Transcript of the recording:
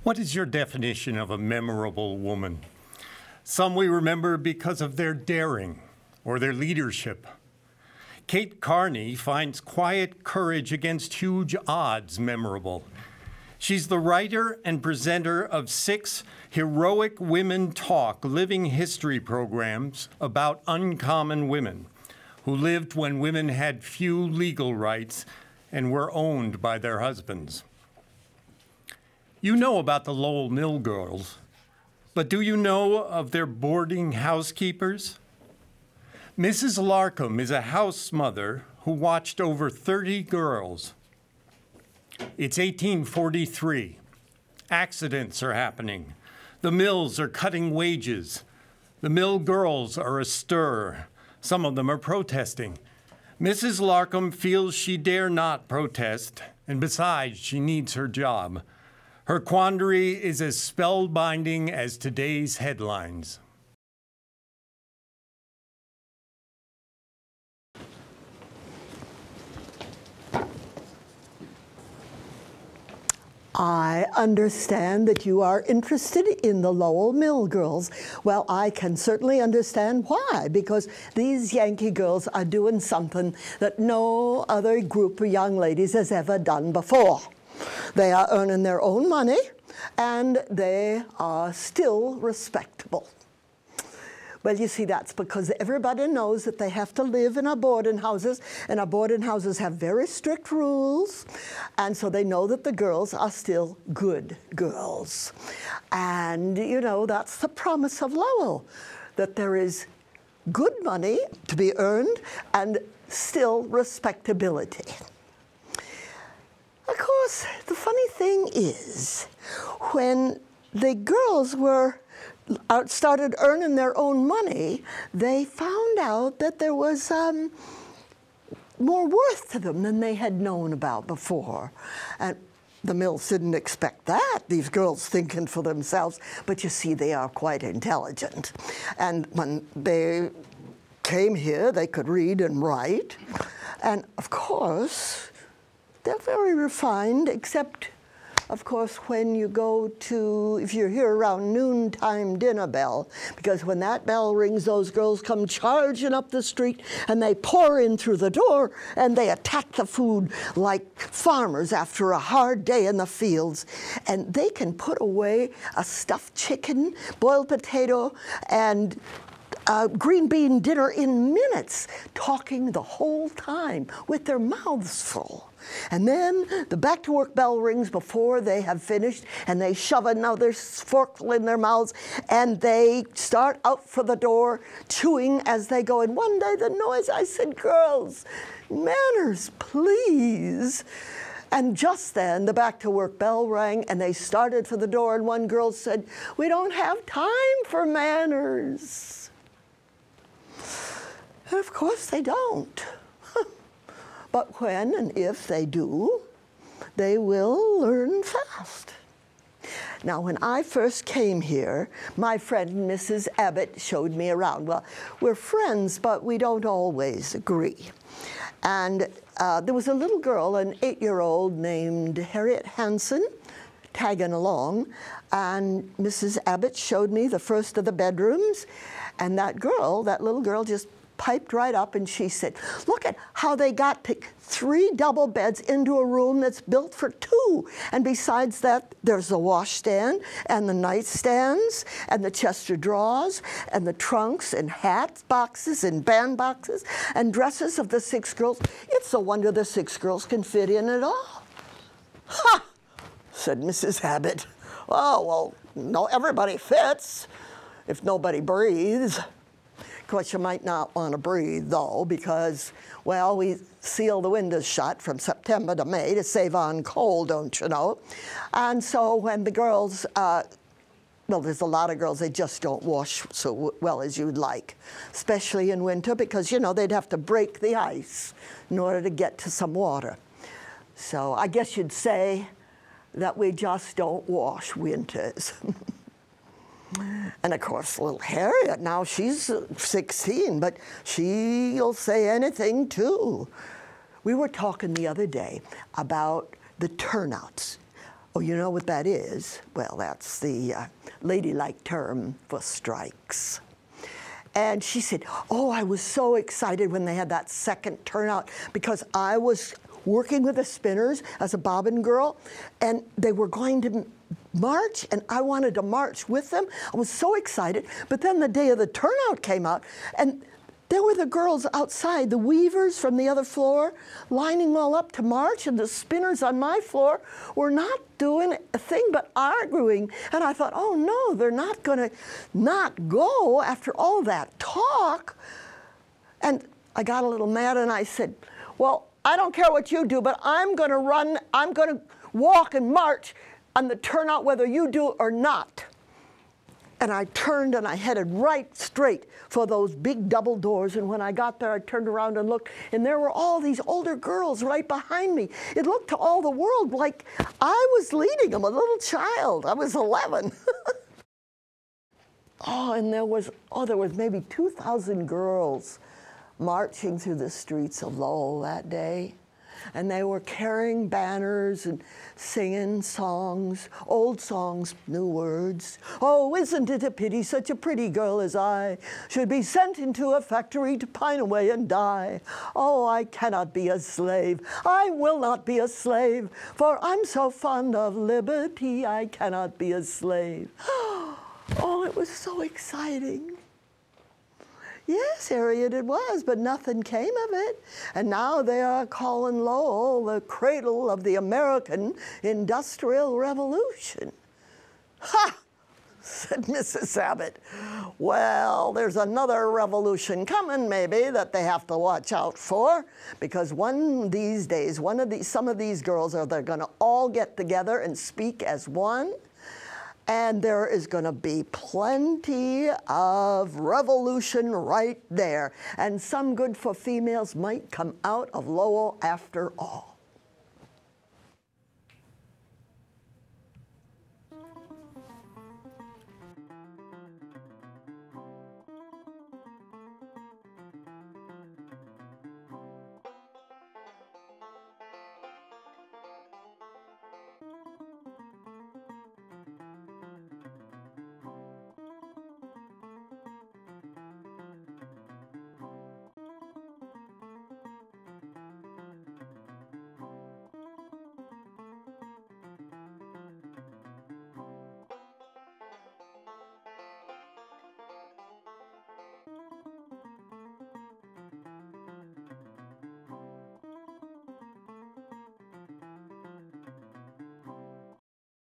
What is your definition of a memorable woman? Some we remember because of their daring or their leadership. Kate Carney finds quiet courage against huge odds memorable. She's the writer and presenter of 6 Heroic Women Talk living history programs about uncommon women who lived when women had few legal rights and were owned by their husbands. You know about the Lowell Mill girls, but do you know of their boarding housekeepers? Mrs. Larcom is a house mother who watched over 30 girls. It's 1843. Accidents are happening. The mills are cutting wages. The mill girls are astir. Some of them are protesting. Mrs. Larcom feels she dare not protest, and besides, she needs her job. Her quandary is as spellbinding as today's headlines. I understand that you are interested in the Lowell Mill girls. Well, I can certainly understand why, because these Yankee girls are doing something that no other group of young ladies has ever done before. They are earning their own money, and they are still respectable. Well, you see, that's because everybody knows that they have to live in our boarding houses, and our boarding houses have very strict rules, and so they know that the girls are still good girls. And, you know, that's the promise of Lowell, that there is good money to be earned and still respectability. Of course, the funny thing is, when the girls started earning their own money, they found out that there was more worth to them than they had known about before. And the mills didn't expect that, these girls thinking for themselves, but you see, they are quite intelligent. And when they came here, they could read and write. And of course, they're very refined, except, of course, when you go to, if you're here around noontime dinner bell, because when that bell rings, those girls come charging up the street and they pour in through the door and they attack the food like farmers after a hard day in the fields. And they can put away a stuffed chicken, boiled potato, and green bean dinner in minutes, talking the whole time with their mouths full. And then the back-to-work bell rings before they have finished, and they shove another forkful in their mouths, and they start out for the door, chewing as they go. And one day the noise, I said, "Girls, manners, please." And just then, the back-to-work bell rang, and they started for the door, and one girl said, "We don't have time for manners." And of course they don't. But when and if they do, they will learn fast. Now, when I first came here, my friend Mrs. Abbott showed me around. Well, we're friends, but we don't always agree. And there was a little girl, an 8-year-old named Harriet Hanson, tagging along, and Mrs. Abbott showed me the first of the bedrooms, and that little girl just piped right up, and she said, "Look at how they got 3 double beds into a room that's built for 2. And besides that, there's the washstand and the nightstands and the chest of drawers and the trunks and hat boxes and band boxes and dresses of the 6 girls. It's a wonder the 6 girls can fit in at all." "Ha!" said Mrs. Abbott. "Oh, well, no, everybody fits if nobody breathes." Of course, you might not want to breathe, though, because, well, we seal the windows shut from September to May to save on cold, don't you know? And so when the girls, well, there's a lot of girls, they just don't wash so well as you'd like, especially in winter, because, you know, they'd have to break the ice in order to get to some water. So I guess you'd say that we just don't wash winters. And of course, little Harriet, now she's 16, but she'll say anything too. We were talking the other day about the turnouts Oh, you know what that is? Well, that's the ladylike term for strikes. And she said, oh, I was so excited when they had that second turnout because I was working with the spinners as a bobbin girl, and they were going to march, and I wanted to march with them. I was so excited. But then the day of the turnout came out, and there were the girls outside, the weavers from the other floor, lining all up to march, and the spinners on my floor were not doing a thing but arguing. And I thought, oh no, they're not gonna not go after all that talk. And I got a little mad and I said, well, I don't care what you do, but I'm gonna run, I'm gonna walk and march on the turnout whether you do or not. And I turned and I headed right straight for those big double doors. And when I got there, I turned around and looked, and there were all these older girls right behind me. It looked to all the world like I was leading them, a little child. I was 11. Oh, and there was maybe 2,000 girls marching through the streets of Lowell that day. And they were carrying banners and singing songs, old songs, new words. Oh, isn't it a pity such a pretty girl as I should be sent into a factory to pine away and die? Oh, I cannot be a slave. I will not be a slave, for I'm so fond of liberty. I cannot be a slave. Oh, it was so exciting. Yes, Harriet, it was, but nothing came of it. And now they are calling Lowell the cradle of the American Industrial Revolution. Ha! Said Mrs. Abbott. Well, there's another revolution coming, maybe, that they have to watch out for, because one of these days, some of these girls they're going to all get together and speak as one. And there is going to be plenty of revolution right there. And some good for females might come out of Lowell after all.